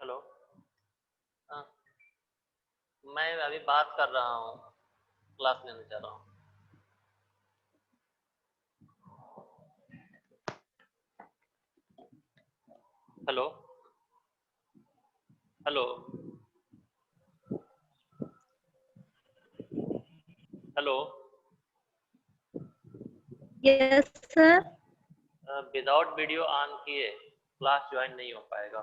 Hello. हाँ, मैं अभी बात कर रहा हूँ, क्लास लेने जा रहा हूँ। Hello. Hello. Hello. Yes sir. Without video on किए क्लास ज्वाइन नहीं हो पाएगा,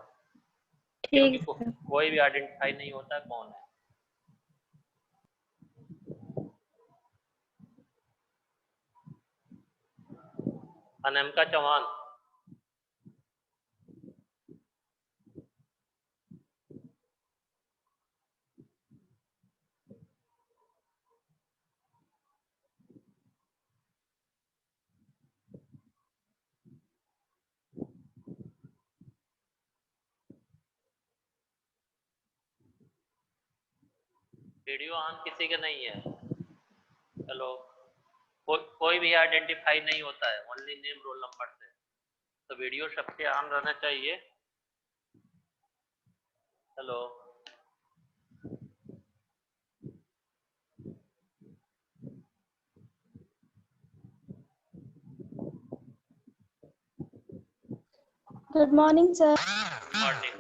क्योंकि ठीक सर। कोई भी आइडेंटिफाई नहीं होता कौन है। अनमिका चौहान। वीडियो ऑन किसी के नहीं है। हेलो। कोई भी आइडेंटिफाई नहीं होता है, ओनली नेम रोल नंबर से। तो वीडियो सबके ऑन रहना चाहिए। Hello. Good morning sir. Morning.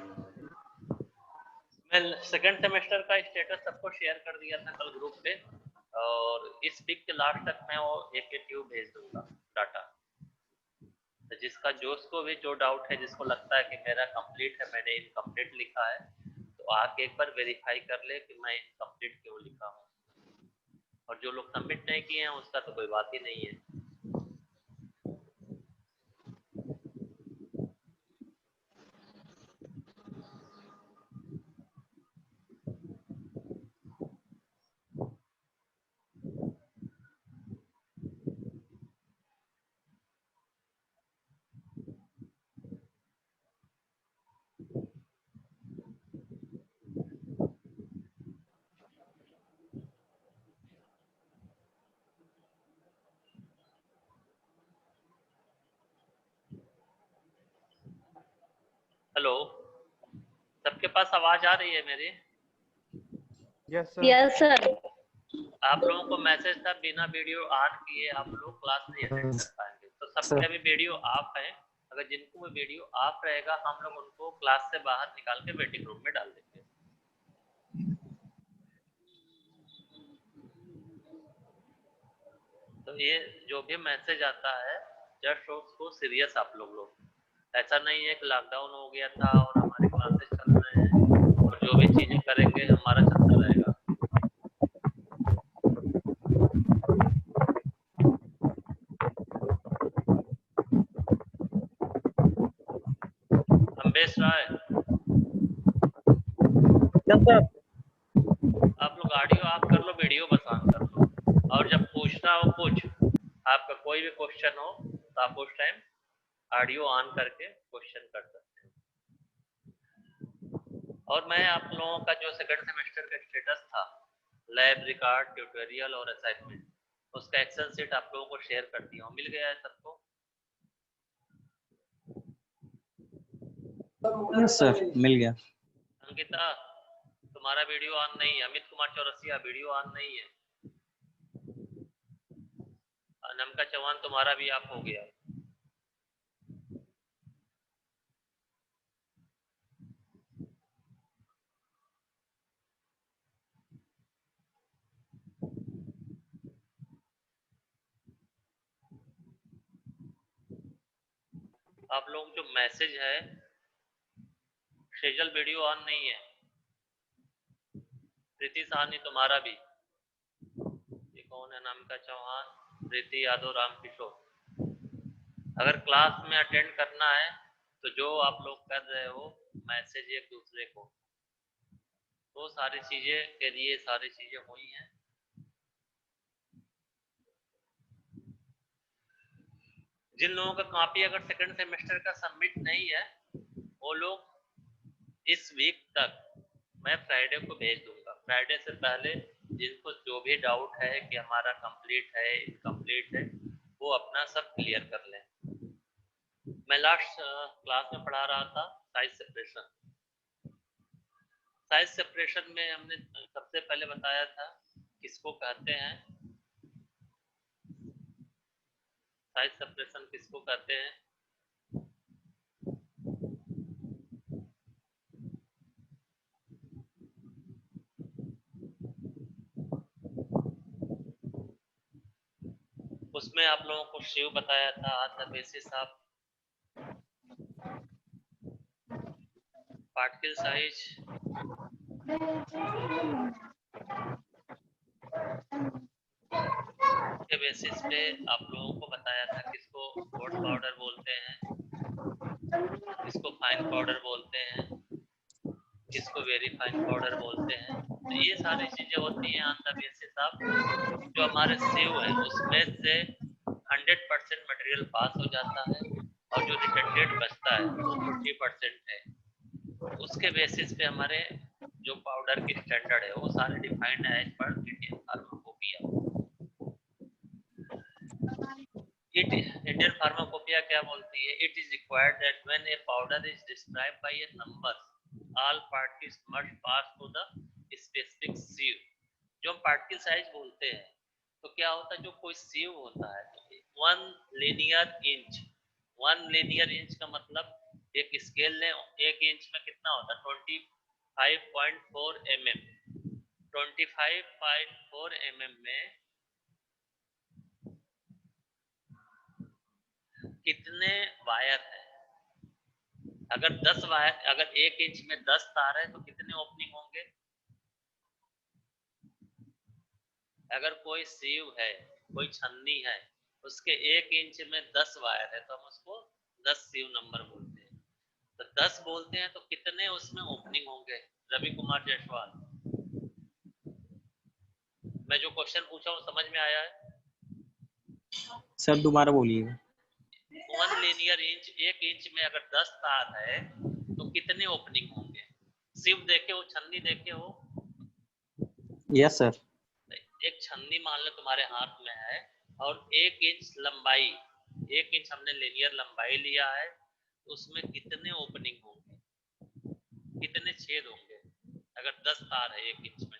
मैं सेकंड सेमेस्टर का स्टेटस सबको शेयर कर दिया था कल ग्रुप पे, और इस वीक के लास्ट तक मैं वो एक ट्यूब भेज दूंगा डाटा। तो जिसका जिसको भी जो डाउट है, जिसको लगता है कि मेरा कंप्लीट है, मैंने इनकम्प्लीट लिखा है, तो आके एक बार वेरीफाई कर ले कि मैं इनकम्प्लीट क्यों लिखा हूँ। और जो लोग सबमिट नहीं किए हैं उसका तो कोई बात ही नहीं है। हेलो, सबके पास आवाज आ रही है मेरी? Yes sir. Yes sir. आप लोगों को मैसेज था बिना वीडियो ऑन किए आप लोग क्लास नहीं अटेंड कर पाएंगे, तो सबके अभी वीडियो ऑफ है। अगर जिनको भी वीडियो ऑफ रहेगा, हम लोग उनको क्लास से बाहर निकाल के वेटिंग रूम में डाल देंगे। तो ये जो भी मैसेज आता है, जस्ट उसको सीरियस आप लोग ऐसा नहीं है कि लॉकडाउन हो गया था और हमारे क्लासेस चल रहे हैं और जो भी चीजें करेंगे हमारा चलता रहेगा। अम्बेश राय, यस सर। आप लोग ऑडियो ऑफ कर लो, वीडियो बस ऑन कर लो, और जब पूछना हो कुछ, आपका कोई भी क्वेश्चन हो तो आप उस टाइम ऑडियो ऑन करके क्वेश्चन कर सकते हैं। और मैं आप लोगों का जो सेकंड सेमेस्टर का स्टेटस था, लैब रिकॉर्ड, ट्यूटोरियल और असाइनमेंट, उसका एक्सेल शीट आप लोगों को शेयर कर दिया हूँ। मिल गया है सबको? यस सर, मिल गया। अंकिता, तुम्हारा वीडियो ऑन नहीं है। अमित कुमार चौरसिया, वीडियो ऑन नहीं है। अनमिका चौहान, तुम्हारा भी ऑफ हो गया। आप लोग जो मैसेज है, शेजल वीडियो ऑन नहीं है। प्रीति साहनी, तुम्हारा भी। ये कौन है? अनमिका चौहान, प्रीति यादव, राम किशोर। अगर क्लास में अटेंड करना है तो जो आप लोग कर रहे हो मैसेज एक दूसरे को, वो सारी चीजें के लिए सारी चीजें हुई हैं। जिन लोगों का कॉपी अगर सेकंड सेमेस्टर का सबमिट नहीं है, वो लोग इस वीक तक, मैं फ्राइडे को भेज दूंगा, फ्राइडे से पहले जिनको जो भी डाउट है कि हमारा कंप्लीट है इनकम्प्लीट है, वो अपना सब क्लियर कर लें। मैं लास्ट क्लास में पढ़ा रहा था साइज सेपरेशन, साइज सेपरेशन में हमने सबसे पहले बताया था किसको कहते हैं, साइज सेपरेशन किसको कहते हैं? उसमें आप लोगों को शिव बताया था on the basis of particle size, के बेसिस पे आप लोगों को बताया था किसको कोट पाउडर बोलते हैं, किसको फाइन पाउडर बोलते हैं, किसको वेरी फाइन पाउडर बोलते हैं। तो ये सारी चीजें होती हैं ऑन द बेसिस ऑफ जो हमारे शिव है उसमें से 100% मटेरियल पास हो जाता है और जो रिटेंडेड बचता है वो 50% है। उसके बेसिस पे हमारे जो पाउडर की स्टैंडर्ड है वो सारे डिफाइंड है as per Indian pharmacopoeia. Indian pharmacopoeia क्या बोलती है? It is required that when a powder is described by a number all particles must pass through the specific sieve. जो हम पार्टिकल साइज बोलते हैं तो क्या होता है, जो कोई सीव होता है तो 1 लीनियर इंच, 1 लीनियर इंच का मतलब एक स्केल लें, 1 इंच में कितना होता है 25.4 mm। 25.4 mm में कितने वायर है? अगर 10 वायर, अगर 1 इंच में 10 तार है तो कितने ओपनिंग होंगे? अगर कोई सीव है, कोई छन्नी है, उसके 1 इंच में 10 वायर है तो हम उसको 10 सीव नंबर बोलते हैं। तो 10 बोलते हैं तो कितने उसमें ओपनिंग होंगे? रवि कुमार जायसवाल, मैं जो क्वेश्चन पूछा हूँ समझ में आया है? सर दोबारा बोलिएगा। 1 लीनियर इंच, 1 इंच में अगर 10 तार है तो कितने ओपनिंग होंगे? सीव देखे हो, छन्नी देखे हो? Yes sir. एक छन्नी मान लो तुम्हारे हाथ में है और 1 इंच लंबाई, 1 इंच हमने लीनियर लंबाई लिया है, तो उसमें कितने ओपनिंग होंगे, कितने छेद होंगे अगर 10 तार है 1 इंच में?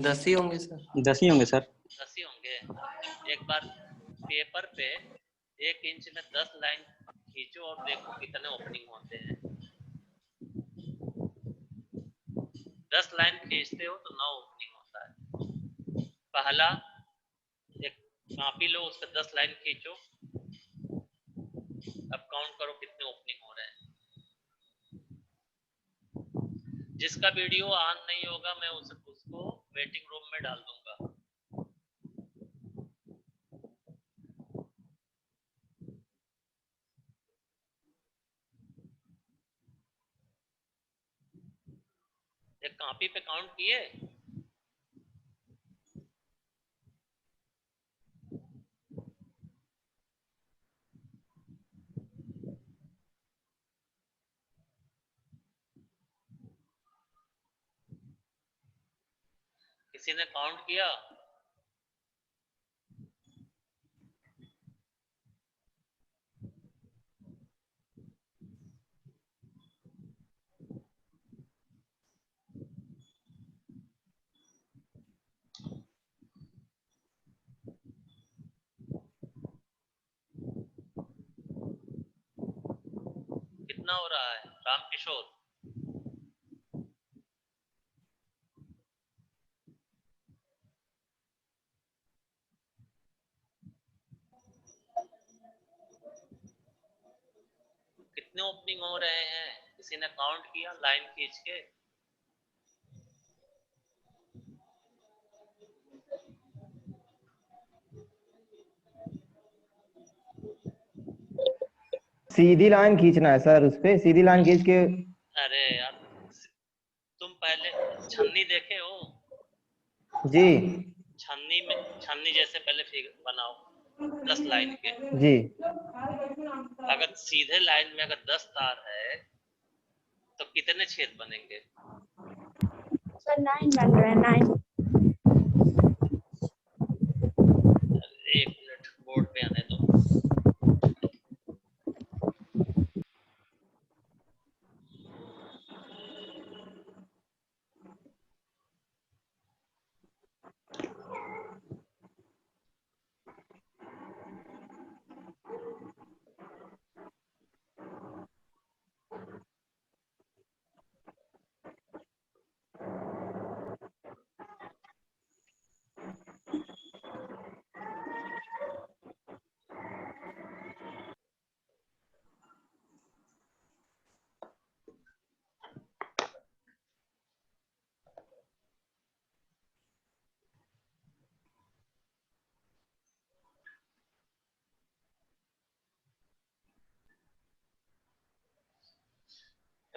10 ही होंगे सर। 10 ही होंगे सर। 10 ही होंगे। एक बार पेपर पे 1 इंच में 10 लाइन खींचो और देखो कितने ओपनिंग होते हैं। 10 लाइन खींचते हो तो 9 ओपनिंग होता है। पहला एक कॉपी लो, उस पर 10 लाइन खींचो, अब काउंट करो कितने ओपनिंग हो रहे हैं। जिसका वीडियो ऑन नहीं होगा मैं उसको वेटिंग रूम में डाल दूंगा। एक कॉपी पे काउंट किए? किसी ने काउंट किया? कितना हो रहा है राम किशोर? कितने ओपनिंग हो रहे हैं? किसी ने काउंट किया लाइन खींच के? सीधी लाइन खींचना है सर, उस पे सीधी लाइन खींच के। अरे यार, तुम पहले छन्नी देखे हो? जी छन्नी में, छन्नी जैसे पहले फिगर बनाओ 10 लाइन के। जी। अगर सीधे लाइन में अगर 10 तार है तो कितने छेद बनेंगे? सर 9 बन रहा है, 9। एक मिनट बोर्ड पे आने दो।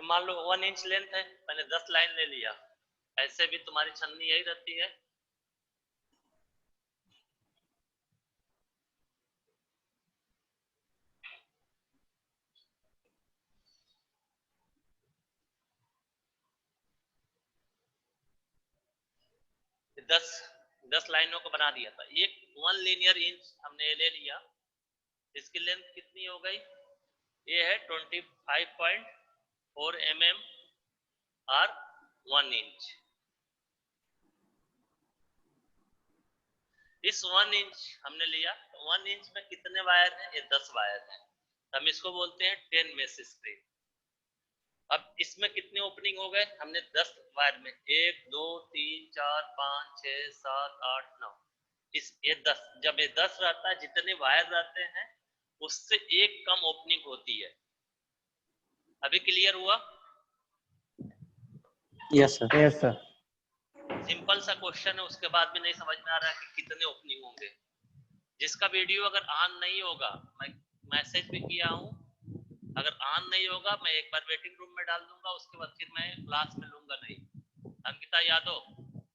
मान लो 1 इंच लेंथ है, मैंने 10 लाइन ले लिया, ऐसे भी तुम्हारी छन्नी यही रहती है। दस लाइनों को बना दिया था। एक 1 लीनियर इंच हमने ले लिया, इसकी लेंथ कितनी हो गई, ये है 25.4 mm और 1 इंच। इस 1 इंच हमने लिया, 1 इंच में कितने वायर हैं, ये 10 वायर हैं, हम इसको बोलते हैं 10 मेश स्क्रीन। अब इसमें कितने ओपनिंग हो गए, हमने 10 वायर में 1 2 3 4 5 6 7 8 9, इस ये 10, जब ये 10 रहता है, जितने वायर रहते हैं उससे एक कम ओपनिंग होती है। अभी क्लियर हुआ? Yes sir. Yes sir. Simple सा क्वेश्चन है, उसके बाद भी नहीं समझ में आ रहा है कि कितने ओपनिंग होंगे। जिसका वीडियो अगर ऑन नहीं होगा, मैं मैसेज भी किया हूँ, अगर ऑन नहीं होगा मैं एक बार वेटिंग रूम में डाल दूंगा, उसके बाद फिर मैं क्लास में लूंगा नहीं। अंकिता यादव,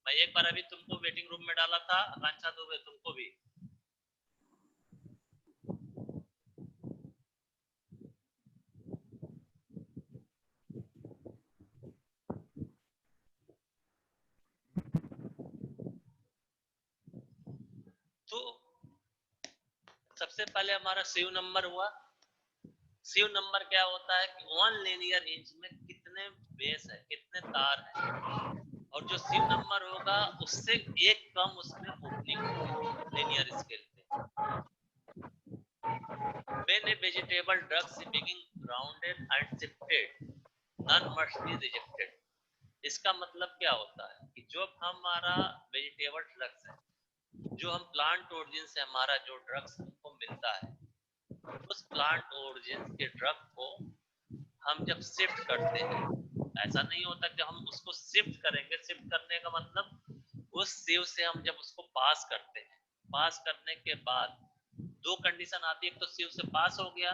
मैं एक बार अभी तुमको वेटिंग रूम में डाला था, आकांक्षा दुबे तुमको भी। तो सबसे पहले हमारा सीव नंबर हुआ। सीव नंबर क्या होता है कि 1 लीनियर इंच में कितने बेस है, कितने तार है, और जो सीव नंबर होगा उससे एक कम उसमें ओपनिंग होगी लीनियर स्केल पे। When a vegetable drugs being grounded and sifted, none must be rejected. इसका मतलब क्या होता है कि जो हमारा वेजिटेबल ड्रग्स है, जो हम प्लांट ओरिजिन से हमारा जो ड्रग्स हमको मिलता है, उस प्लांट ओरिजिन के ड्रग को हम जब शिफ्ट करते हैं, ऐसा नहीं होता कि हम उसको शिफ्ट करेंगे, शिफ्ट करने का मतलब उस सीव से हम जब उसको पास करते हैं, पास करने के बाद दो कंडीशन आती है, एक तो सीव से पास हो गया,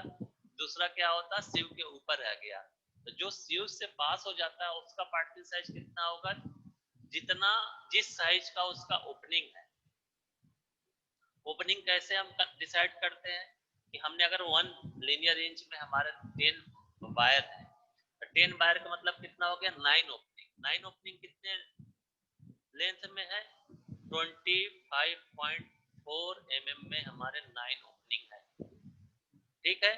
दूसरा क्या होता है सीव के ऊपर रह गया। तो जो सीव से पास हो जाता है उसका पार्टिकल साइज कितना होगा, जितना जिस साइज का उसका ओपनिंग है। ओपनिंग कैसे हम डिसाइड करते हैं कि हमने अगर 1 लीनियर इंच में हमारे 10 वायर है, तो 10 वायर का मतलब कितना हो गया, 9 ओपनिंग। 9 ओपनिंग कितने लेंथ में है, 25.4 mm में हमारे 9 ओपनिंग है। ठीक है,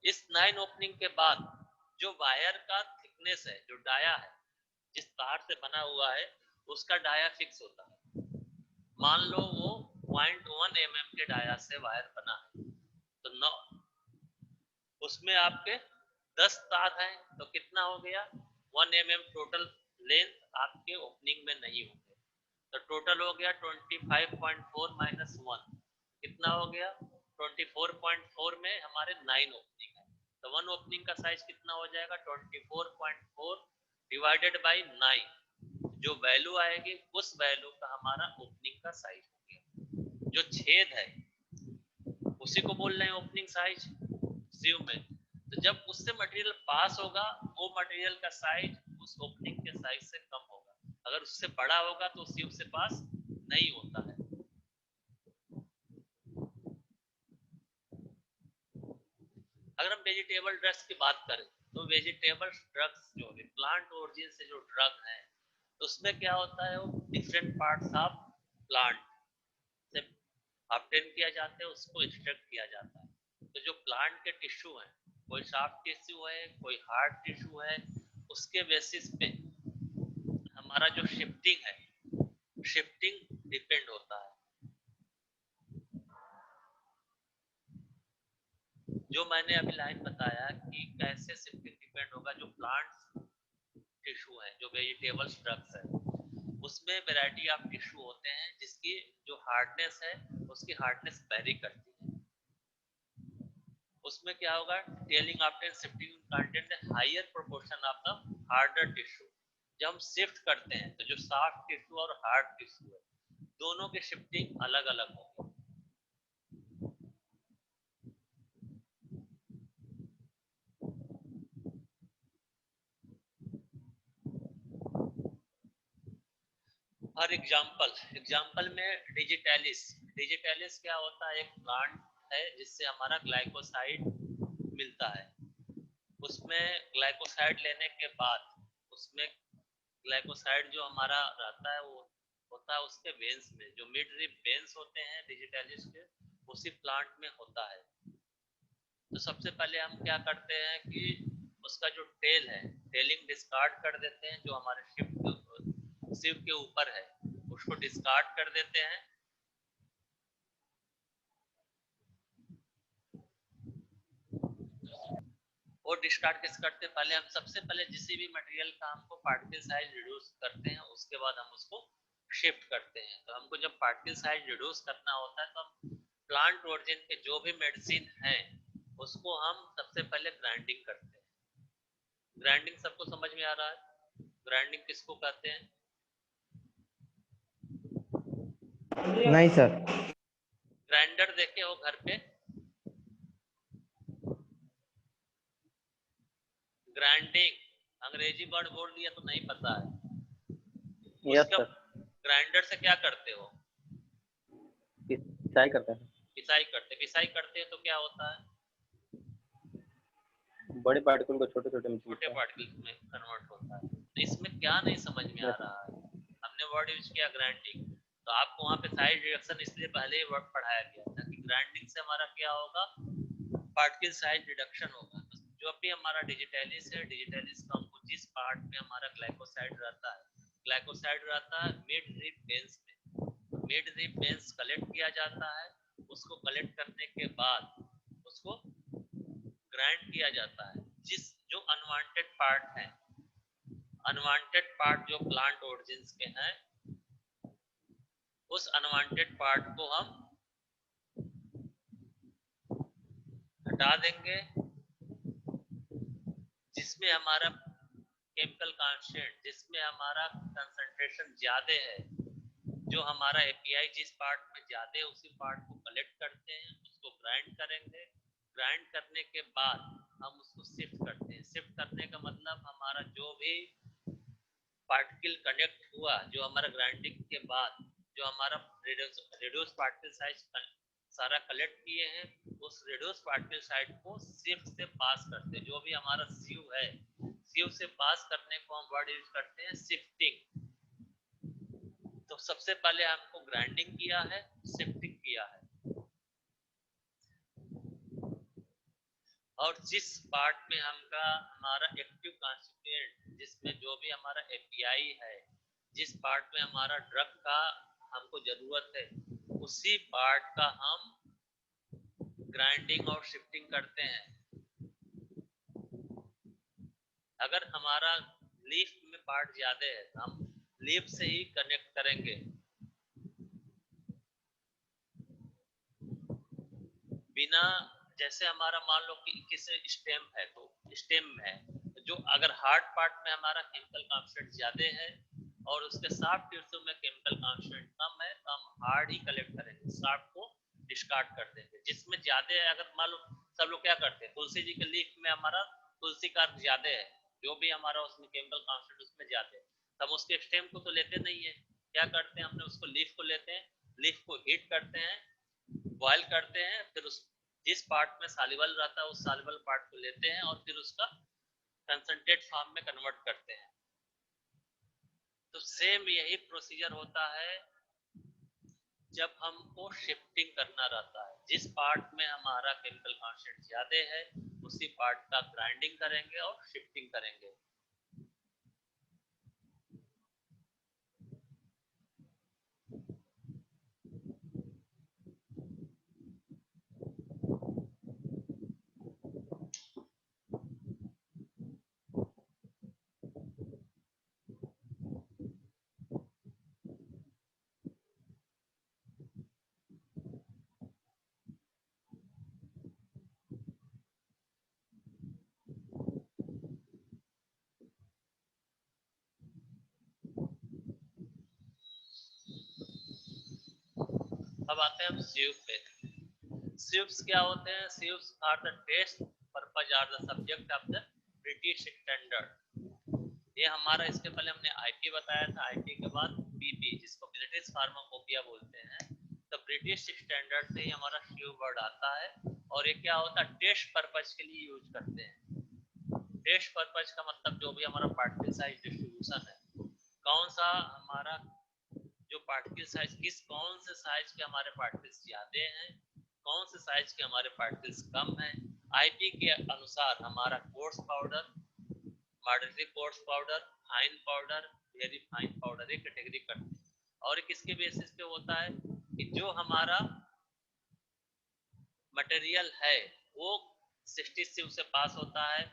इस 9 ओपनिंग के बाद जो वायर का थिकनेस है, जो डाया है, जिस तार से बना हुआ है, उसका डाया फिक्स होता है। मान लो वो 0.1 mm के डाया से वायर बना है, तो 9 उसमें आपके 10 तार हैं, तो कितना हो गया, 1 mm टोटल लेंथ आपके ओपनिंग में नहीं होंगे, तो टोटल हो गया 25.4 माइनस 1, कितना हो गया 24.4 में हमारे 9 ओपनिंग है, तो 1 ओपनिंग का साइज कितना हो जाएगा, 24.4 डिवाइडेड बाई 9, जो वैल्यू आएगी उस वैल्यू का हमारा ओपनिंग का साइज हो गया। जो छेद है उसी को बोल रहे हैं ओपनिंग साइज सीव में। तो जब उससे मटेरियल पास होगा, वो मटेरियल का साइज उस ओपनिंग के साइज से कम होगा, अगर उससे बड़ा होगा तो सीव से पास नहीं होता है। अगर हम वेजिटेबल ड्रग्स की बात करें, तो वेजिटेबल ड्रग्स जो है प्लांट ओरिजिन से जो ड्रग है, तो उसमें क्या होता है, वो डिफरेंट पार्ट्स ऑफ प्लांट से ऑब्टेन किया जाता है, उसको एक्सट्रैक्ट किया जाता है। तो जो प्लांट के टिश्यू हैं, कोई सॉफ्ट टिश्यू है, कोई हार्ड टिश्यू है, उसके बेसिस पे हमारा जो शिफ्टिंग है, शिफ्टिंग डिपेंड होता है। जो मैंने अभी लाइन बताया कि कैसे शिफ्टिंग डिपेंड होगा, जो प्लांट टिश्यू है, जो वेजिटेबल्स ड्रग्स है, उसमें वैरायटी ऑफ टिश्यू होते हैं, जिसकी जो हार्डनेस है उसकी हार्डनेस वेरी करती है। उसमें क्या होगा, tailing after shifting content higher proportion of the harder tissue. जब हम शिफ्ट करते हैं तो जो सॉफ्ट टिश्यू और हार्ड टिश्यू है, दोनों की शिफ्टिंग अलग अलग होगी। फॉर एग्जाम्पल में डिजिटैलिस क्या होता है, एक प्लांट है जिससे हमारा ग्लाइकोसाइड मिलता है। उसमें ग्लाइकोसाइड लेने के बाद उसमें ग्लाइकोसाइड जो हमारा रहता है वो होता है उसके वेन्स में, जो मिड रिब वेन्स होते हैं डिजिटैलिस के, उसी प्लांट में होता है। तो सबसे पहले हम क्या करते हैं कि उसका जो टेल है, टेलिंग डिस्कार्ड कर देते हैं, जो हमारे शिप के ऊपर है उसको डिस्कार्ड कर देते हैं। और डिस्कार्ड कैसे करते हैं, पहले हम सबसे पहले किसी भी मटेरियल का हमको पार्टिकल साइज रिड्यूस करते हैं, उसके बाद हम उसको शिफ्ट करते हैं। तो हमको जब पार्टिकल साइज रिड्यूस करना होता है तो हम प्लांट ओरिजिन के जो भी मेडिसिन है उसको हम सबसे पहले ग्राइंडिंग करते हैं। ग्राइंडिंग सबको समझ में आ रहा है? ग्राइंडिंग किसको कहते हैं? नहीं सर। ग्राइंडर देखे हो घर पे? ग्राइंडिंग अंग्रेजी वर्ड बोल दिया तो नहीं पता है। यस उसका सर। ग्राइंडर से क्या करते हो? पिसाई करते हैं। पिसाई करते हैं तो क्या होता है? बड़े पार्टिकल को छोटे छोटे में छोटे पार्टिकल में कन्वर्ट होता है। तो इसमें क्या नहीं समझ में आ रहा है? हमने वर्ड यूज किया ग्राइंडिंग, तो आपको वहाँ पे साइज रिडक्शन इसलिए पहले ही वर्ड पढ़ाया गया था कि ग्राइंडिंग से हमारा क्या होगा, पार्टिकल साइज रिडक्शन होगा। तो जो भी हमारा डिजिटैलिस है, डिजिटैलिस का हमको जिस पार्ट में हमारा ग्लाइकोसाइड रहता है मिड रिब वेन्स में, मिड रिब वेन्स कलेक्ट किया जाता है। उसको कलेक्ट करने के बाद उसको ग्राइंड किया जाता है। जो अनवांटेड पार्ट है, अनवांटेड पार्ट जो प्लांट ओरिजिन्स के हैं, उस अनवांटेड पार्ट को हम हटा देंगे। जिसमें हमारा केमिकल कांस्टेंट, जिसमें हमारा कंसंट्रेशन ज्यादा है, जो हमारा एपीआई जिस पार्ट में ज्यादा है उसी पार्ट को कलेक्ट करते हैं, उसको ग्राइंड करेंगे। ग्राइंड करने के बाद हम उसको शिफ्ट करते हैं। शिफ्ट करने का मतलब हमारा जो भी पार्टिकल कनेक्ट हुआ, जो हमारा ग्राइंडिंग के बाद जो हमारा रिड्यूस पार्टिकल साइज सारा कलेक्ट किए हैं, उस रिड्यूस पार्टिकल साइज को शिफ्ट से पास करते हैं। जो भी हमारा सीव है, सीव से पास करने को हम वर्ड यूज करते हैं शिफ्टिंग। तो सबसे पहले हमको ग्राइंडिंग किया है, शिफ्टिंग किया है। और जिस पार्ट में हमारा एक्टिव कॉन्स्टिट्यूएंट, जिसमें जो भी हमारा एपीआई है, जिस पार्ट में हमारा ड्रग का हमको जरूरत है, उसी पार्ट का हम ग्राइंडिंग और शिफ्टिंग करते हैं। अगर हमारा लीफ में पार्ट ज्यादा है तो हम लीफ से ही कनेक्ट करेंगे। बिना, जैसे हमारा मान लो कि किसी स्टेम है तो स्टेम में है, तो जो अगर हार्ड पार्ट में हमारा केमिकल कांस्टेंट ज्यादा है और उसके सॉफ्ट टिश्यू में केमिकल कांस्टेंट कम है, तो हम हार्ड ही कलेक्ट करेंगे, सॉफ्ट को डिस्कार्ड कर देंगे। जिसमें ज्यादा है, अगर मान लो सब लोग क्या करते हैं, तुलसी जी के लीफ में हमारा तुलसी का ज्यादा है, जो भी हमारा उसमें केमिकल कांस्टेंट उसमें ज्यादा है, तो हम उसके स्टेम को तो लेते नहीं है। क्या करते हैं, हमने उसको लीफ को लेते हैं, लीफ को हीट करते हैं, बॉयल करते हैं, फिर उस जिस पार्ट में सॉल्युबल रहता है उस सॉल्युबल पार्ट को लेते हैं और फिर उसका कंसंट्रेट फॉर्म में कन्वर्ट करते हैं। तो सेम यही प्रोसीजर होता है जब हमको शिफ्टिंग करना रहता है। जिस पार्ट में हमारा केमिकल कांस्टेंट ज्यादा है उसी पार्ट का ग्राइंडिंग करेंगे और शिफ्टिंग करेंगे। अब आते हैं हम सीव पे। सीव्स क्या होते हैं? Sieves are the test purpose are the subject of the British standard. ये हमारा, इसके पहले हमने आईटी बताया था, आईटी के बाद बीपी, जिसको ब्रिटिश फार्माकोपिया बोलते हैं, तो ब्रिटिश स्टैंडर्ड से ही हमारा शिव वर्ड आता है। और ये क्या होता है, टेस्ट पर्पज के लिए यूज करते हैं। टेस्ट पर्पज का मतलब जो भी हमारा पार्टिकल साइज डिस्ट्रीब्यूशन है, कौन सा हमारा जो पार्टिकल साइज, कौन से साइज के हमारे पार्टिकल्स ज्यादा हैं, कौन से साइज के हमारे पार्टिकल्स कम हैं, आईपी के अनुसार हमारा course powder, moderately course powder, fine powder, very fine powder एक कैटेगरी करते हैं। और किसके बेसिस पे होता है कि जो हमारा मटेरियल है वो 60 से उसे पास होता है,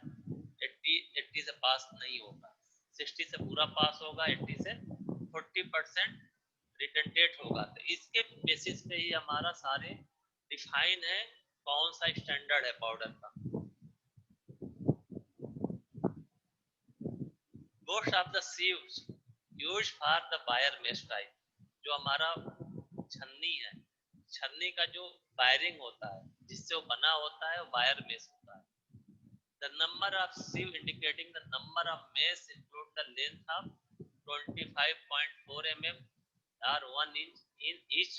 80 से पास नहीं होगा, 60 से पूरा पास होगा, 80 से 40% रिटर्न डेट होगा। तो इसके बेसिस पे ही हमारा सारे डिफाइन है कौन सा स्टैंडर्ड है पाउडर का। Most of the sieves used for the wire mesh type, जो हमारा छन्नी है, छन्नी का जो वायरिंग होता है जिससे वो बना होता है, वायर मेश होता है। The number of sieve indicating the number of mesh include the length of 25.4 mm or 1 inch in each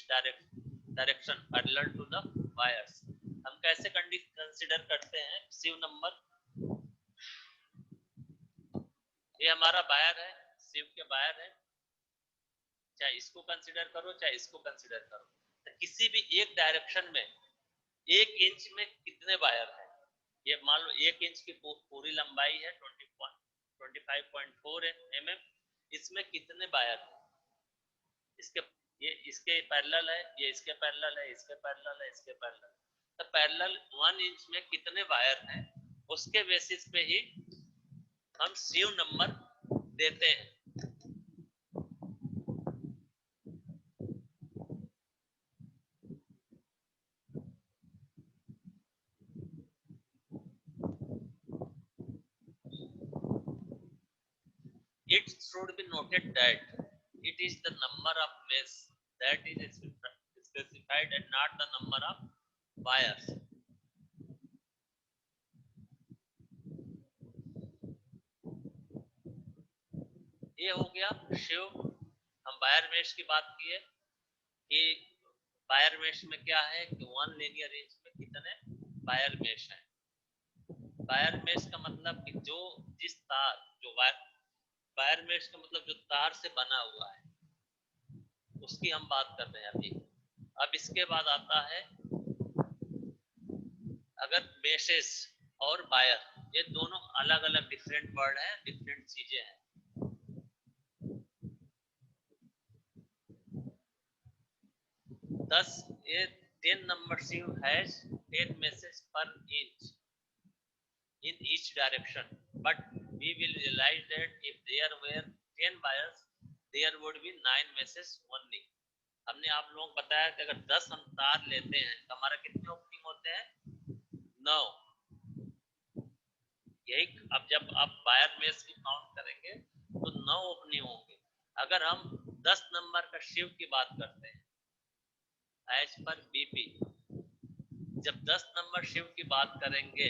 direction parallel to the wires। हम कैसे कंसीडर करते हैं sieve नंबर, ये हमारा वायर है, sieve के वायर है, चाहे इसको कंसीडर करो चाहे इसको कंसीडर करो, तो किसी भी एक डायरेक्शन में 1 इंच में कितने वायर हैं, ये मान लो 1 इंच की पूरी लंबाई है 25.4 mm, इसमें कितने वायर हैं, ये इसके पैरेलल है, ये इसके पैरेलल है, इसके पैरेलल है, इसके पैरेलल, तो पैरेलल 1 इंच में कितने वायर हैं, उसके बेसिस पे ही हम सीव नंबर देते हैं। It should be noted that it is the number of mesh that is specified and not the number of wires। ये हो गया शिव। हम वायर मेश की बात की है कि वायर मेश में क्या है कि 1 लीनियर इंच में कितने वायर मेश है। वायर मेश का मतलब कि जो जिस तार, जो वायर मेश का मतलब जो तार से बना हुआ है उसकी हम बात कर रहे हैं अभी। अब इसके बाद आता है अगर मेशेस और वायर, ये दोनों अलग अलग डिफरेंट वर्ड है, डिफरेंट चीजें हैं। Thus, a 10 number sieve has 10 meshes per inch in each direction, but we will realize that if there were 10 wires, there would be 9 meshes only। हमने आप लोगों को बताया कि अगर 10 हम तार लेते हैं तो हमारा कितने ओपनिंग होते हैं, 9। यही अब जब आप वायर मेश की काउंट करेंगे तो 9 ओपनिंग होंगे। अगर हम 10 नंबर का शिव की बात करते हैं एज पर बीपी, जब 10 नंबर शिव की बात करेंगे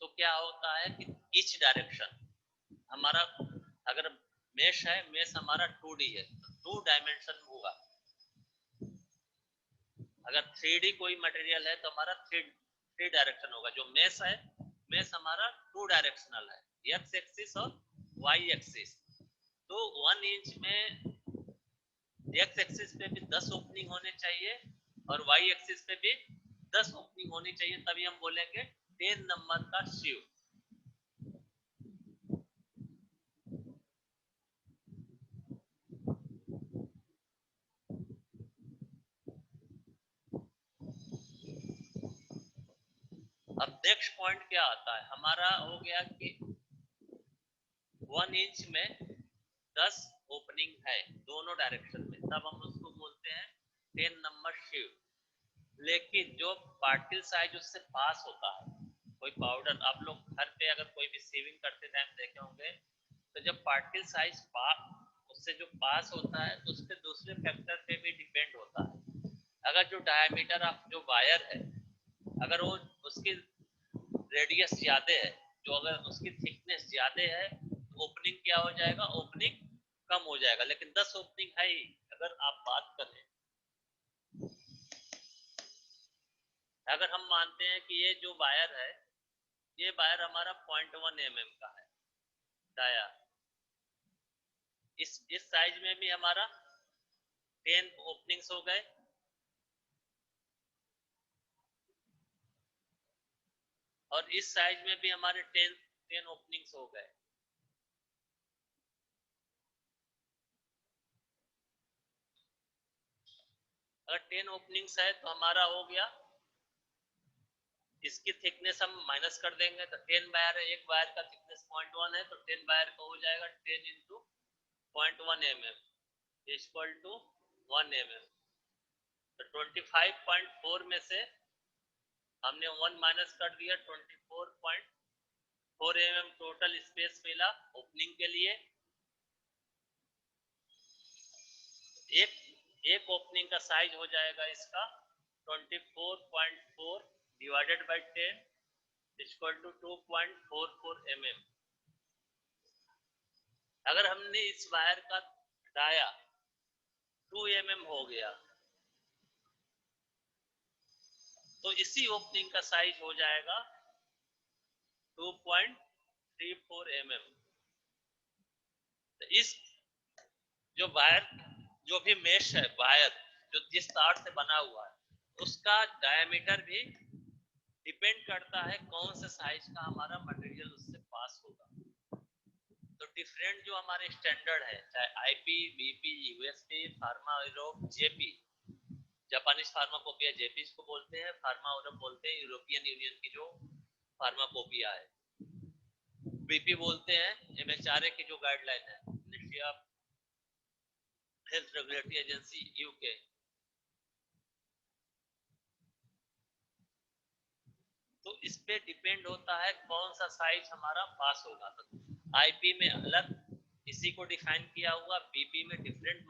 तो क्या होता है कि ईच डायरेक्शन हमारा, अगर मेश है, मेश हमारा 2D है तो 2 डायमेंशन होगा। अगर 3D कोई मटेरियल है तो हमारा 3 डायरेक्शन होगा। जो मेश है, मेश हमारा 2 डायरेक्शनल है, एक्स एक्सिस और वाई एक्सिस। तो 1 इंच में एक्स एक्सिस पे भी 10 ओपनिंग होने चाहिए और वाई एक्सिस पे भी 10 ओपनिंग होनी चाहिए, तभी हम बोलेंगे 10 नंबर का शिव। अब नेक्स्ट पॉइंट क्या आता है, हमारा हो गया कि 1 इंच में 10 ओपनिंग है दोनों डायरेक्शन में, तब हम उसको बोलते हैं 10 नंबर शिव। लेकिन जो पार्टिकल साइज उससे पास होता है, कोई पाउडर, आप लोग घर पे अगर कोई भी सीविंग करते टाइम देखे होंगे, तो जब पार्टिकल साइज उससे जो पास होता है तो उसके दूसरे फैक्टर पे भी डिपेंड होता है। अगर जो डायमीटर ऑफ जो वायर है, अगर वो उसकी रेडियस ज्यादा है, जो अगर उसकी थिकनेस ज्यादा है, तो ओपनिंग क्या हो जाएगा, ओपनिंग कम हो जाएगा, लेकिन 10 ओपनिंग है ही। अगर आप बात करें, अगर हम मानते हैं कि ये जो वायर है, ये वायर हमारा 0.1 mm का है डाया, इस साइज में भी हमारा 10 ओपनिंग्स हो गए, और इस साइज में भी हमारे 10 ओपनिंग्स हो गए। अगर 10 ओपनिंग्स है तो हमारा हो गया, इसकी थिकनेस हम माइनस कर देंगे, तो 10 वायर है, एक वायर का थिकनेस 0.1 है, तो 10 वायर का हो जाएगा 10 into 0.1 mm equal to 1 mm। तो 25.4 में से हमने 1 माइनस कर दिया, 24.4 mm टोटल स्पेस मिला ओपनिंग के लिए। एक ओपनिंग का साइज हो जाएगा इसका 24.4 divided by 10 equal to 2.44 mm। अगर हमने इस वायर का डाया 2 mm हो गया, तो इसी ओपनिंग का साइज हो जाएगा 2.34 mm। तो इस जो वायर, जो भी मेश है वायर, जो जिस तार से बना हुआ है, उसका डायमीटर भी डिपेंड करता है कौन से साइज का हमारा मटेरियल उससे पास होगा। तो डिफरेंट जो हमारे स्टैंडर्ड है, चाहे IP, BP, USP, pharma Europe, JP, Japanese pharmacopoeia JP इसको बोलते हैं, फार्मा यूरोप बोलते हैं यूरोपियन यूनियन की जो फार्माकोपिया है, बीपी बोलते हैं एमएचआरए की जो गाइडलाइन है, ministry of health regulatory agency UK. तो इस पे डिपेंड होता है कौन सा साइज हमारा पास होगा। तो आईपी में अलग इसी को डिफाइन किया हुआ, बीपी में डिफरेंट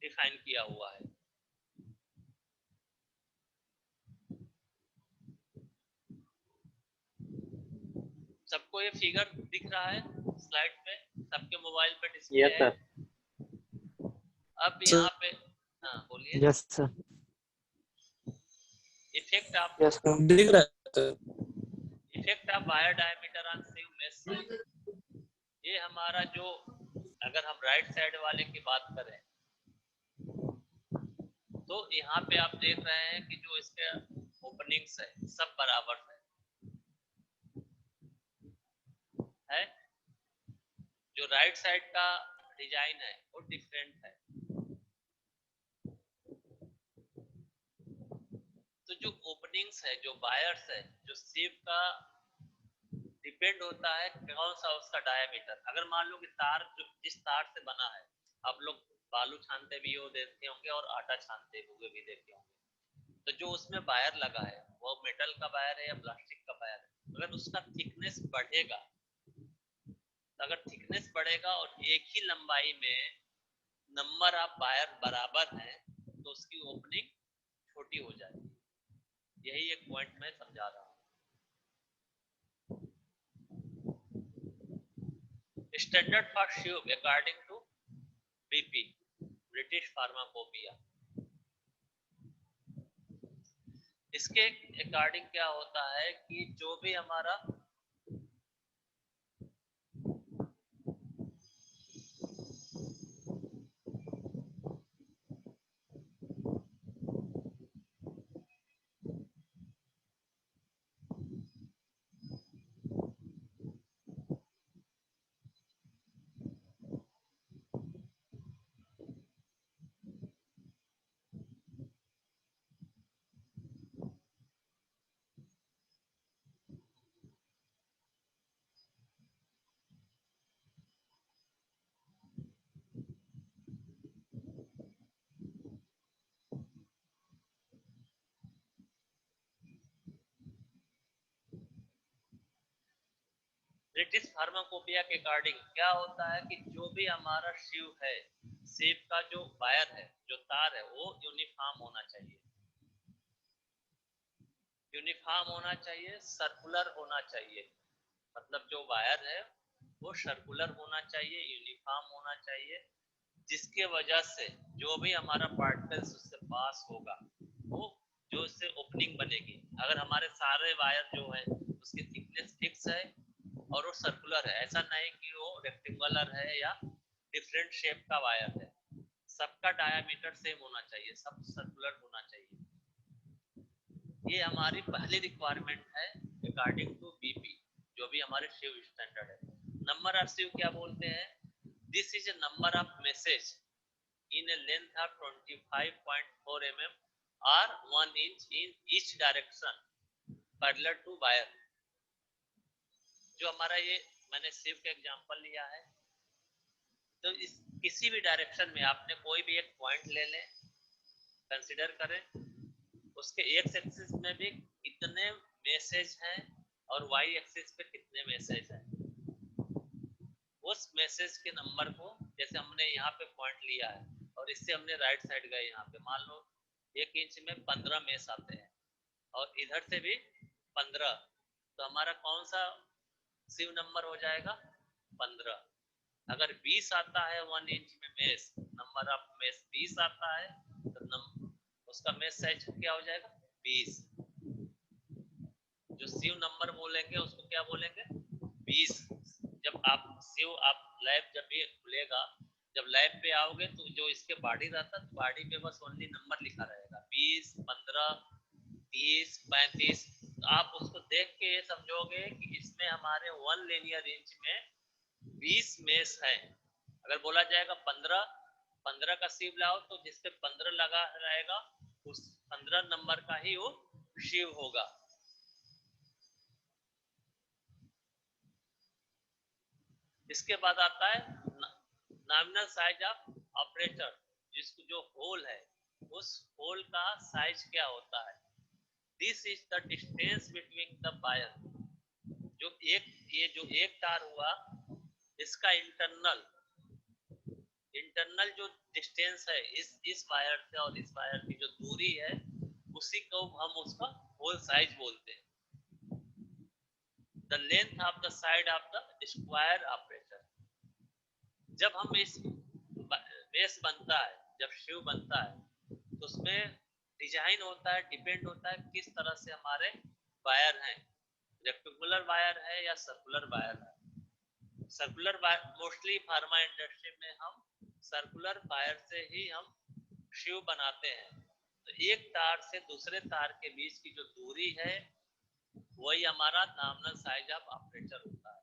डिफाइन किया हुआ है। सबको ये फिगर दिख रहा है स्लाइड पे, सबके मोबाइल पे डिस्प्ले यस है। सर। अब यहाँ पे हाँ बोलिए। Yes sir. Effect of yes sir. दिख रहा है। Effect of wire diameter on sieve mesh size. ये हमारा जो, अगर हम राइट साइड वाले की बात करें, तो यहाँ पे आप देख रहे हैं कि जो इसके ओपनिंग्स है सब बराबर है। जो राइट साइड का डिजाइन है वो डिफरेंट है। तो जो ओपनिंग्स है, जो वायर्स है, जो सिव का डिपेंड होता है कौन सा उसका डायमीटर। अगर मान लो कि तार जो जिस तार से बना है, आप लोग बालू छानते भी हो देखे होंगे और आटा छानते हुए भी देखे होंगे, तो जो उसमें वायर लगा है वो मेटल का वायर है या प्लास्टिक का वायर है। अगर उसका थिकनेस बढ़ेगा, अगर थिकनेस बढ़ेगा और एक ही लंबाई में नंबर ऑफ वायर बराबर हैं, तो उसकी ओपनिंग छोटी हो जाएगी। यही एक पॉइंट मैं समझा रहा हूँ। Standard for tube according to BP, British pharmacopoeia. इसके अकॉर्डिंग क्या होता है कि जो भी हमारा ब्रिटिश फार्माकोपिया के अकॉर्डिंग क्या होता है कि जो भी हमारा शिव है, शिव का जो वायर है, जो तार है, वो यूनिफॉर्म होना चाहिए। यूनिफॉर्म होना चाहिए, सर्कुलर होना चाहिए। मतलब जो वायर है वो सर्कुलर होना चाहिए, यूनिफॉर्म होना चाहिए, जिसके वजह से जो भी हमारा पार्टिकल्स उससे पास होगा वो जो उससे ओपनिंग बनेगी। अगर हमारे सारे वायर जो है उसकी थिकनेस फिक्स है और वो सर्कुलर है, ऐसा नहीं कि वो रेक्टेंगुलर है या डिफरेंट शेप का वायर है, सबका डायामीटर सेम होना चाहिए, सब सर्कुलर होना चाहिए। ये हमारी पहली रिक्वायरमेंट है अकॉर्डिंग टू बीपी, जो भी हमारे शिव स्टैंडर्ड है। नंबर ऑफ शिव क्या बोलते हैं? This is a number of message in A length of 25.4 mm or 1 inch in each direction parallel to wire। जो हमारा ये मैंने शिव का एग्जांपल लिया है, तो इस किसी भी डायरेक्शन में आपने कोई भी एक पॉइंट ले लें, कंसीडर करें उसके एक्स एक्सिस में भी कितने मैसेज हैं और वाई एक्सिस पे कितने मैसेज हैं। उस मैसेज के नंबर को, जैसे हमने यहाँ पे पॉइंट लिया है और इससे हमने राइट साइड गए, यहाँ पे मान लो 1 इंच में 15 मैस आते हैं और इधर से भी 15, तो हमारा कौन सा शिव नंबर हो जाएगा? 15। अगर 20 आता है 1 इंच में मेस, नंबर ऑफ मेस 20 आता है तो उसका मेस साइज क्या हो जाएगा? 20। जो शिव नंबर बोलेंगे उसको क्या बोलेंगे? 20। जब आप शिव आप लैब जब भी खुलेगा, जब लैब पे आओगे तो जो इसके बॉडी रहता है, बॉडी पे बस ओनली नंबर लिखा रहेगा 20, 15, 30, 35। तो आप उसको देख के ये समझोगे कि इसमें हमारे 1 लीनियर इंच में 20 मेस है। अगर बोला जाएगा 15 का शिव लाओ, तो जिसपे 15 लगा रहेगा उस 15 नंबर का ही वो शिव होगा। इसके बाद आता है नॉमिनल साइज ऑफ ऑपरेटर, जिसको जो होल है उस होल का साइज क्या होता है? This is the distance between the wire. ये जो एक तार हुआ, इसका इंटरनल जो डिस्टेंस है इस वायर से और इस वायर की जो दूरी है, उसी को हम उसका होल साइज बोलते हैं। The length of the side of the square operator. जब हम इस बेस बनता है, जब शिव बनता है, तो उसमें डिजाइन होता है, डिपेंड होता है किस तरह से हमारे वायर हैं, रेक्टेंगुलर वायर है या सर्कुलर वायर है। Circular wire mostly pharma industry में हम सर्कुलर वायर से ही हम शिव बनाते हैं। तो एक तार से दूसरे तार के बीच की जो दूरी है वही हमारा नॉमिनल साइज ऑफ ऑपरेटर होता है।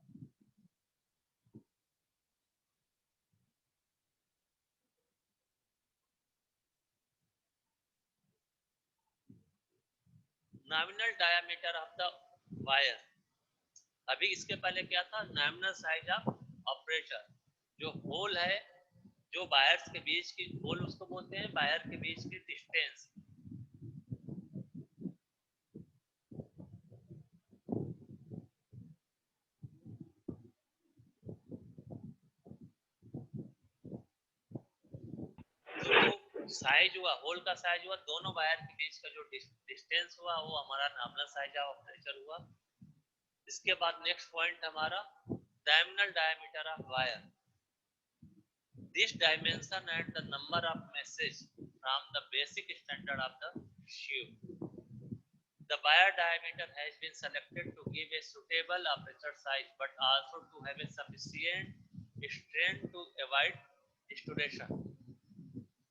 Nominal diameter of the wire. अभी इसके पहले क्या था? Nominal size of operator. जो होल है, जो वायर्स के बीच की होल उसको बोलते हैं वायर के बीच की डिस्टेंस। तो जो साइज हुआ, होल का साइज हुआ, दोनों वायर के बीच का जो डिस्टेंस हुआ वो हमारा नॉमिनल साइज ऑफ ऑपरेटर हुआ। इसके बाद नेक्स्ट पॉइंट हमारा nominal diameter of wire. This dimension and the number of messages from the basic standard of the sheave. The wire diameter has been selected to give a suitable aperture size, but also to have a sufficient strain to avoid distortion.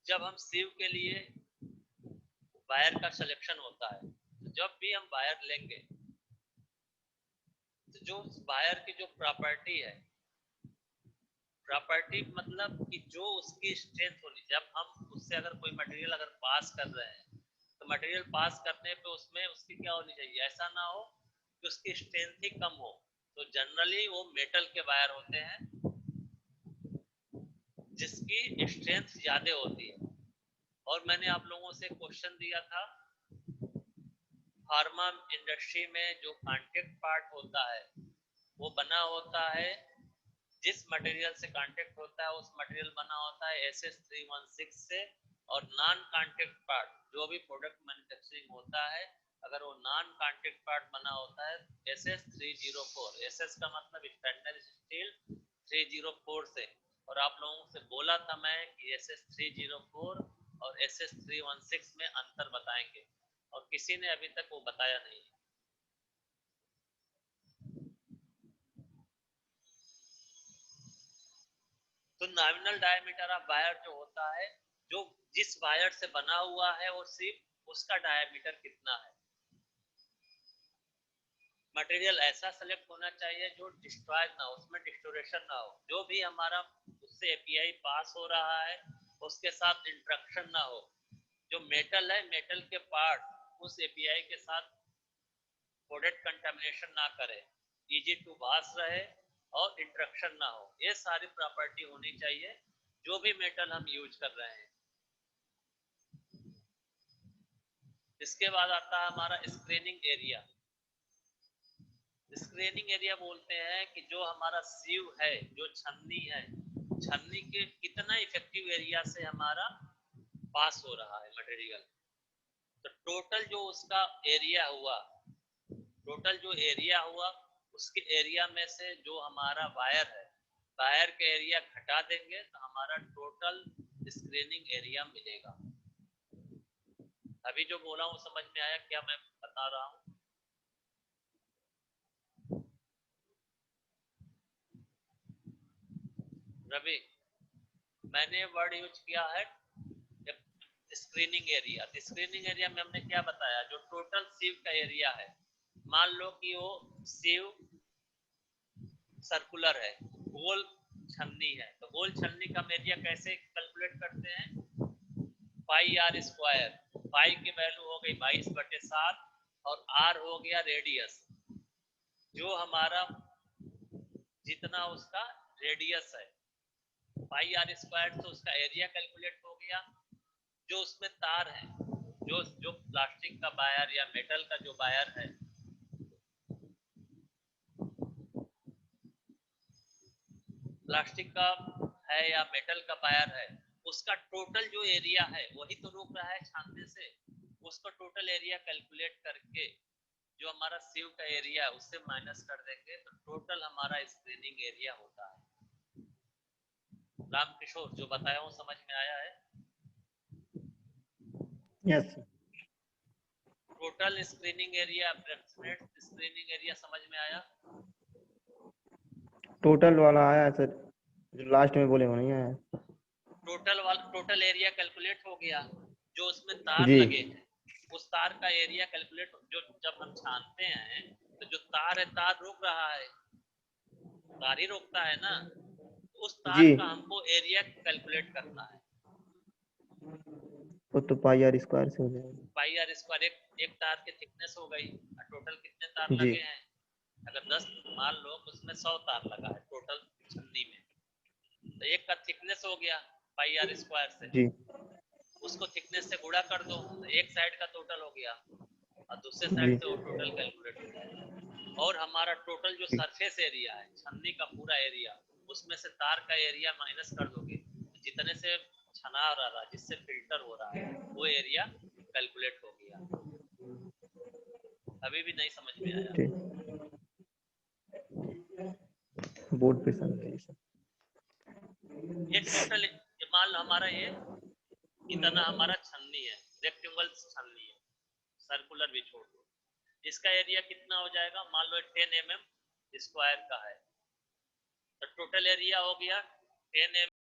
जब हम शिव के लिए wire का selection होता है, तो जब भी हम वायर लेंगे तो जो वायर की जो प्रॉपर्टी है, प्रॉपर्टी मतलब कि जो उसकी स्ट्रेंथ होनी, जब हम उससे अगर कोई मटेरियल अगर पास कर रहे हैं तो मटेरियल पास करने पे उसमें उसकी क्या होनी चाहिए? ऐसा ना हो कि उसकी स्ट्रेंथ ही कम हो। तो जनरली वो मेटल के वायर होते हैं जिसकी स्ट्रेंथ ज्यादा होती है। और मैंने आप लोगों से क्वेश्चन दिया था, फार्मा इंडस्ट्री में जो कांटेक्ट पार्ट होता है वो बना होता है, जिस मटेरियल से कांटेक्ट होता है उस मटेरियल बना होता है SS316 से। और नॉन कांटेक्ट पार्ट जो भी प्रोडक्ट मैन्युफैक्चरिंग होता है, अगर वो नॉन कांटेक्ट पार्ट बना होता है SS304। SS का मतलब स्टेनलेस स्टील 304 से, और आप लोगों से बोला था मैं कि SS304 और SS316 में अंतर बताएंगे, और किसी ने अभी तक वो बताया नहीं। तो नॉमिनल डायमीटर ऑफ वायर जो होता है, जो जिस वायर से बना हुआ है वो सिर्फ उसका डायमीटर कितना है। मटेरियल ऐसा सेलेक्ट होना चाहिए जो डिस्ट्रॉय ना हो, उसमें डिस्टोरेशन ना हो, जो भी हमारा उससे एपीआई पास हो रहा है उसके साथ इंटरेक्शन ना हो। जो मेटल है, मेटल के पार्ट उस एपीआई के साथ कोडेड कंटामिनेशन ना करे, इजी टू वॉश रहे और इंटरेक्शन ना हो। ये सारी प्रॉपर्टी होनी चाहिए जो भी मेटल हम यूज कर रहे हैं। इसके बाद आता है हमारा स्क्रीनिंग एरिया। स्क्रीनिंग एरिया बोलते हैं कि जो हमारा सीव है, जो छन्नी है, छन्नी के कितना इफेक्टिव एरिया से हमारा पास हो रहा है मटेरियल। तो टोटल जो उसका एरिया हुआ, टोटल जो एरिया हुआ उसके एरिया में से जो हमारा वायर है, वायर के एरिया घटा देंगे तो हमारा टोटल स्क्रीनिंग एरिया मिलेगा। अभी जो बोला हूँ समझ में आया क्या मैं बता रहा हूँ? रवि, मैंने वर्ड यूज किया है स्क्रीनिंग एरिया। स्क्रीनिंग एरिया में हमने क्या बताया? जो टोटल सीव का एरिया है, मान लो कि वो सीव सर्कुलर है, गोल छन्नी है, तो गोल छन्नी का एरिया कैसे कैलकुलेट करते हैं? पाई आर स्क्वायर। पाई की वैल्यू हो गई 22/7 और आर हो गया रेडियस, जो हमारा जितना उसका रेडियस है, पाई आर स्क्वायर तो उसका एरिया कैलकुलेट हो गया। जो उसमें तार है, जो प्लास्टिक का वायर या मेटल का जो वायर है, प्लास्टिक का है या मेटल का वायर है, उसका टोटल जो एरिया है वही तो रोक रहा है छानने से। उसका टोटल एरिया कैलकुलेट करके जो हमारा सीव का एरिया है उससे माइनस कर देंगे तो टोटल हमारा स्क्रीनिंग एरिया होता है। रामकिशोर, जो बताया हूँ समझ में आया है? Yes total screening area, approximate screening area समझ में आया? टोटल वाला आया सर, जो लास्ट में बोले वो नहीं आया। टोटल एरिया कैलकुलेट हो गया। जो उसमें तार जी लगे हैं उस तार का एरिया कैलकुलेट, जो जब हम छानते हैं तो जो तार है, तार रोक रहा है, तार ही रोकता है ना, उस तार जी, का हमको एरिया कैलकुलेट करना है। वो तो पाई आर स्क्वायर से हो जाएगा। पाई आर स्क्वायर, एक तार की थिकनेस हो गई, टोटल कितने तार जी लगे हैं? अगर 10 मान लो उसमें 100 तार लगा है टोटल छन्नी में, तो एक का थिकनेस हो गया पाई आर स्क्वायर से, जी उसको थिकनेस से गुणा कर दो तो एक साइड का टोटल हो गया और दूसरे जी साइड से वो टोटल कैलकुलेट हो जाएगा। और हमारा टोटल जो जी सरफेस एरिया है, छन्नी का पूरा एरिया, उसमें से तार का एरिया माइनस कर दोगे, जितने से छना रहा है, जिससे फिल्टर हो रहा है, वो एरिया कैलकुलेट हो गया। अभी भी नहीं समझ में आया? ठीक, बोर्ड पे समझाइए सर। ये टोटल, मान लो हमारा ये इतना हमारा छन्नी है, रेक्टेंगल छन्नी है, सर्कुलर भी छोड़ दो, इसका एरिया कितना हो जाएगा? मान लो 10 mm स्क्वायर का है, तो टोटल एरिया हो गया 10